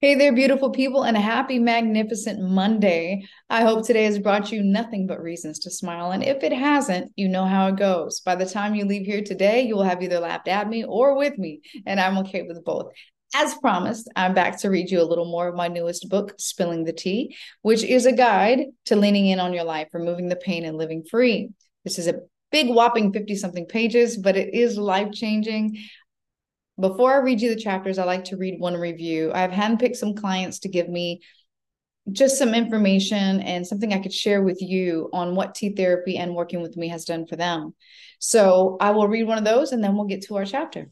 Hey there, beautiful people, and a happy, magnificent Monday. I hope today has brought you nothing but reasons to smile. And if it hasn't, you know how it goes. By the time you leave here today, you will have either laughed at me or with me, and I'm okay with both. As promised, I'm back to read you a little more of my newest book, Spilling the Tea, which is a guide to leaning in on your life, removing the pain, and living free. This is a big, whopping 50 something pages, but it is life changing. Before I read you the chapters, I like to read one review. I've handpicked some clients to give me just some information and something I could share with you on what tea therapy and working with me has done for them. So I will read one of those and then we'll get to our chapter.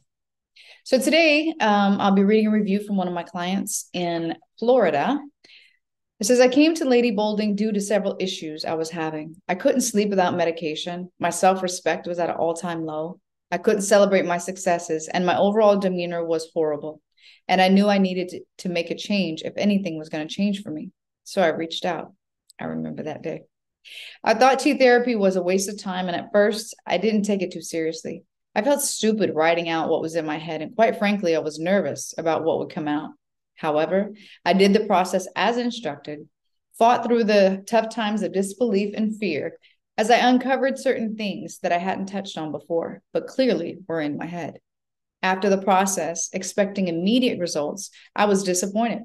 So today, I'll be reading a review from one of my clients in Florida. It says, I came to Lady Bolding due to several issues I was having. I couldn't sleep without medication. My self respect was at an all time low. I couldn't celebrate my successes, and my overall demeanor was horrible. And I knew I needed to make a change if anything was going to change for me. So I reached out. I remember that day. I thought tea therapy was a waste of time, and at first, I didn't take it too seriously. I felt stupid writing out what was in my head, and quite frankly, I was nervous about what would come out. However, I did the process as instructed, fought through the tough times of disbelief and fear as I uncovered certain things that I hadn't touched on before, but clearly were in my head. After the process, expecting immediate results, I was disappointed.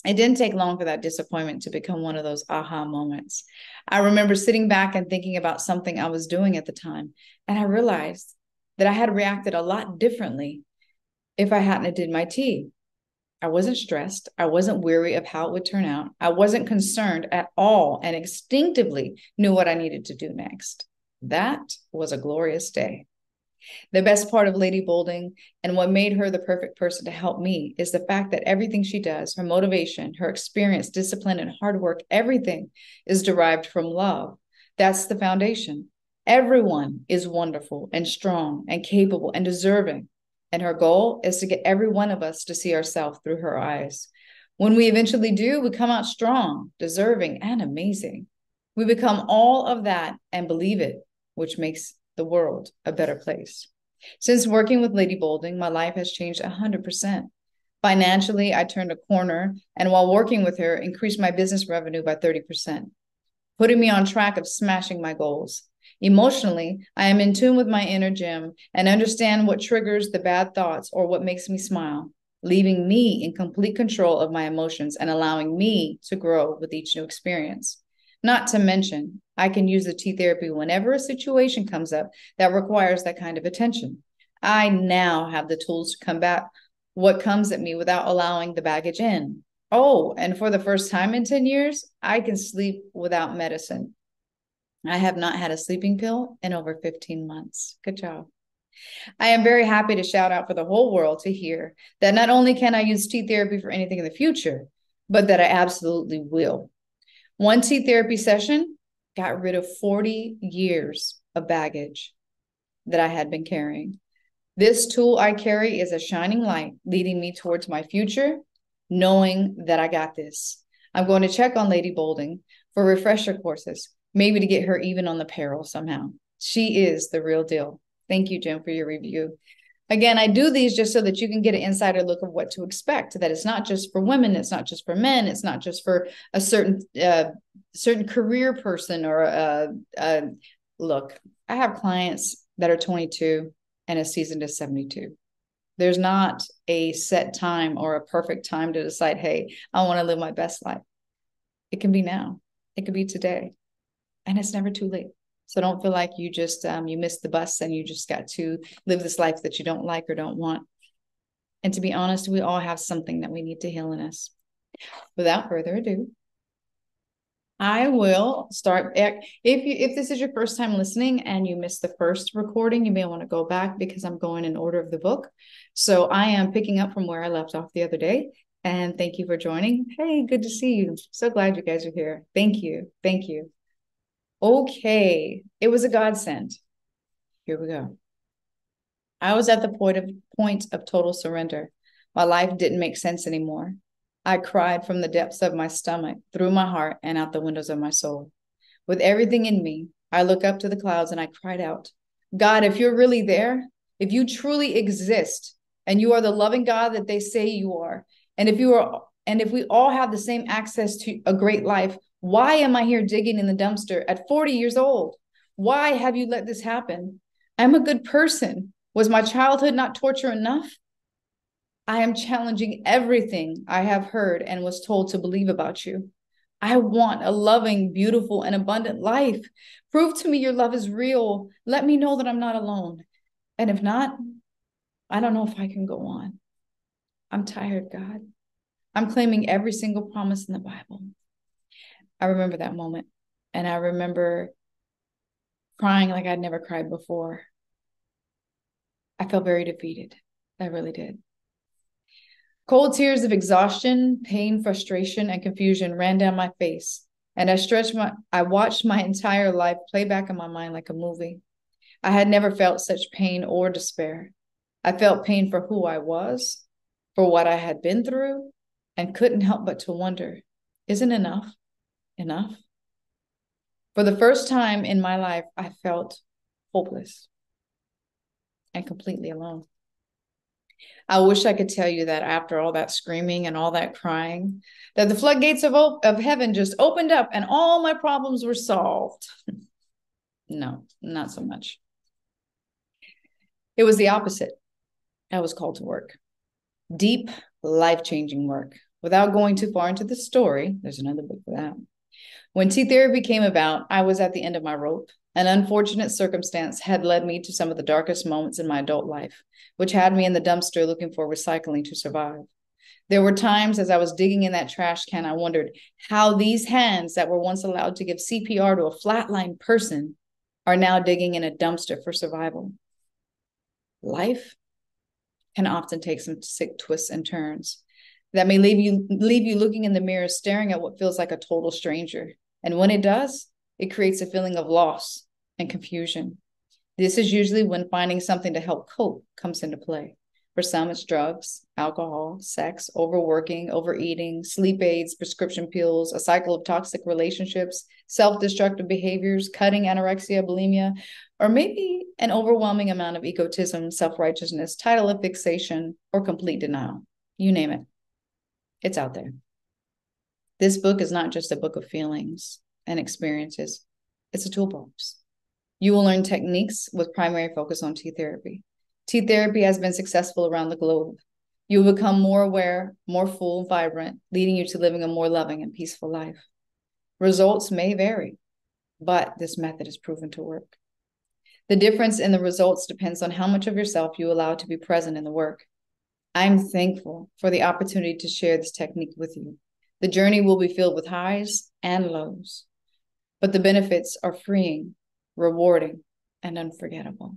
It didn't take long for that disappointment to become one of those aha moments. I remember sitting back and thinking about something I was doing at the time, and I realized that I had reacted a lot differently if I hadn't did my tea. I wasn't stressed. I wasn't weary of how it would turn out. I wasn't concerned at all and instinctively knew what I needed to do next. That was a glorious day. The best part of Lady Bolding and what made her the perfect person to help me is the fact that everything she does, her motivation, her experience, discipline, and hard work, everything is derived from love. That's the foundation. Everyone is wonderful and strong and capable and deserving. And her goal is to get every one of us to see ourselves through her eyes. When we eventually do, we come out strong, deserving, and amazing. We become all of that and believe it, which makes the world a better place. Since working with Lady Bolding, my life has changed 100%. Financially, I turned a corner, and while working with her, increased my business revenue by 30%, putting me on track of smashing my goals. Emotionally, I am in tune with my inner Jim and understand what triggers the bad thoughts or what makes me smile, leaving me in complete control of my emotions and allowing me to grow with each new experience. Not to mention, I can use the tea therapy whenever a situation comes up that requires that kind of attention. I now have the tools to combat what comes at me without allowing the baggage in. Oh, and for the first time in 10 years, I can sleep without medicine. I have not had a sleeping pill in over 15 months. Good job. I am very happy to shout out for the whole world to hear that not only can I use tea therapy for anything in the future, but that I absolutely will. One tea therapy session got rid of 40 years of baggage that I had been carrying. This tool I carry is a shining light leading me towards my future, knowing that I got this. I'm going to check on Lady Bolding for refresher courses, maybe to get her even on the payroll somehow. She is the real deal. Thank you, Jim, for your review. Again, I do these just so that you can get an insider look of what to expect, that it's not just for women, it's not just for men, it's not just for a certain career person or look, I have clients that are 22 and a seasoned is 72. There's not a set time or a perfect time to decide, hey, I want to live my best life. It can be now. It could be today. And it's never too late. So don't feel like you just you missed the bus and you just got to live this life that you don't like or don't want. And to be honest, we all have something that we need to heal in us. Without further ado, I will start. If this is your first time listening and you missed the first recording, you may want to go back because I'm going in order of the book. So I am picking up from where I left off the other day. And thank you for joining. Hey, good to see you. So glad you guys are here. Thank you. Thank you. Okay, it was a godsend. Here we go. I was at the point of total surrender. My life didn't make sense anymore. I cried from the depths of my stomach, through my heart, and out the windows of my soul. With everything in me, I looked up to the clouds and I cried out, God, if you're really there, if you truly exist, and you are the loving God that they say you are, And if we all have the same access to a great life, why am I here digging in the dumpster at 40 years old? Why have you let this happen? I'm a good person. Was my childhood not torture enough? I am challenging everything I have heard and was told to believe about you. I want a loving, beautiful, and abundant life. Prove to me your love is real. Let me know that I'm not alone. And if not, I don't know if I can go on. I'm tired, God. I'm claiming every single promise in the Bible. I remember that moment. And I remember crying like I'd never cried before. I felt very defeated. I really did. Cold tears of exhaustion, pain, frustration, and confusion ran down my face. And I watched my entire life play back in my mind like a movie. I had never felt such pain or despair. I felt pain for who I was, for what I had been through, and couldn't help but to wonder, isn't enough enough? For the first time in my life, I felt hopeless and completely alone. I wish I could tell you that after all that screaming and all that crying, that the floodgates of heaven just opened up and all my problems were solved. No, not so much. It was the opposite. I was called to work. Deep, life-changing work. Without going too far into the story, there's another book for that. When tea therapy came about, I was at the end of my rope. An unfortunate circumstance had led me to some of the darkest moments in my adult life, which had me in the dumpster looking for recycling to survive. There were times as I was digging in that trash can, I wondered how these hands that were once allowed to give CPR to a flatline person are now digging in a dumpster for survival. Life can often take some sick twists and turns that may leave you looking in the mirror, staring at what feels like a total stranger. And when it does, it creates a feeling of loss and confusion. This is usually when finding something to help cope comes into play. For some, it's drugs, alcohol, sex, overworking, overeating, sleep aids, prescription pills, a cycle of toxic relationships, self-destructive behaviors, cutting, anorexia, bulimia, or maybe an overwhelming amount of egotism, self-righteousness, title fixation, or complete denial. You name it. It's out there. This book is not just a book of feelings and experiences. It's a toolbox. You will learn techniques with primary focus on tea therapy. Tea therapy has been successful around the globe. You will become more aware, more full, vibrant, leading you to living a more loving and peaceful life. Results may vary, but this method is proven to work. The difference in the results depends on how much of yourself you allow to be present in the work. I'm thankful for the opportunity to share this technique with you. The journey will be filled with highs and lows, but the benefits are freeing, rewarding, and unforgettable.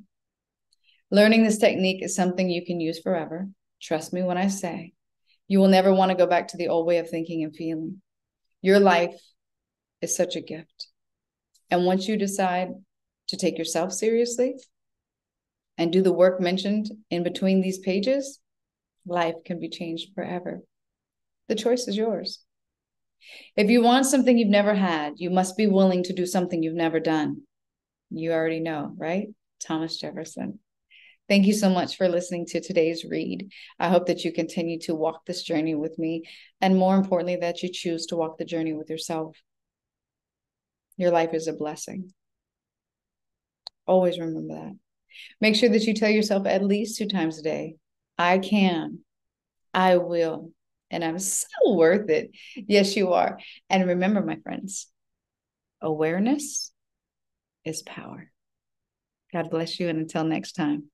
Learning this technique is something you can use forever. Trust me when I say you will never want to go back to the old way of thinking and feeling. Your life is such a gift. And once you decide to take yourself seriously and do the work mentioned in between these pages, life can be changed forever. The choice is yours. If you want something you've never had, you must be willing to do something you've never done. You already know, right? Thomas Jefferson. Thank you so much for listening to today's read. I hope that you continue to walk this journey with me, and more importantly, that you choose to walk the journey with yourself. Your life is a blessing. Always remember that. Make sure that you tell yourself at least 2 times a day, I can, I will, and I'm so worth it. Yes, you are. And remember, my friends, awareness is power. God bless you, and until next time.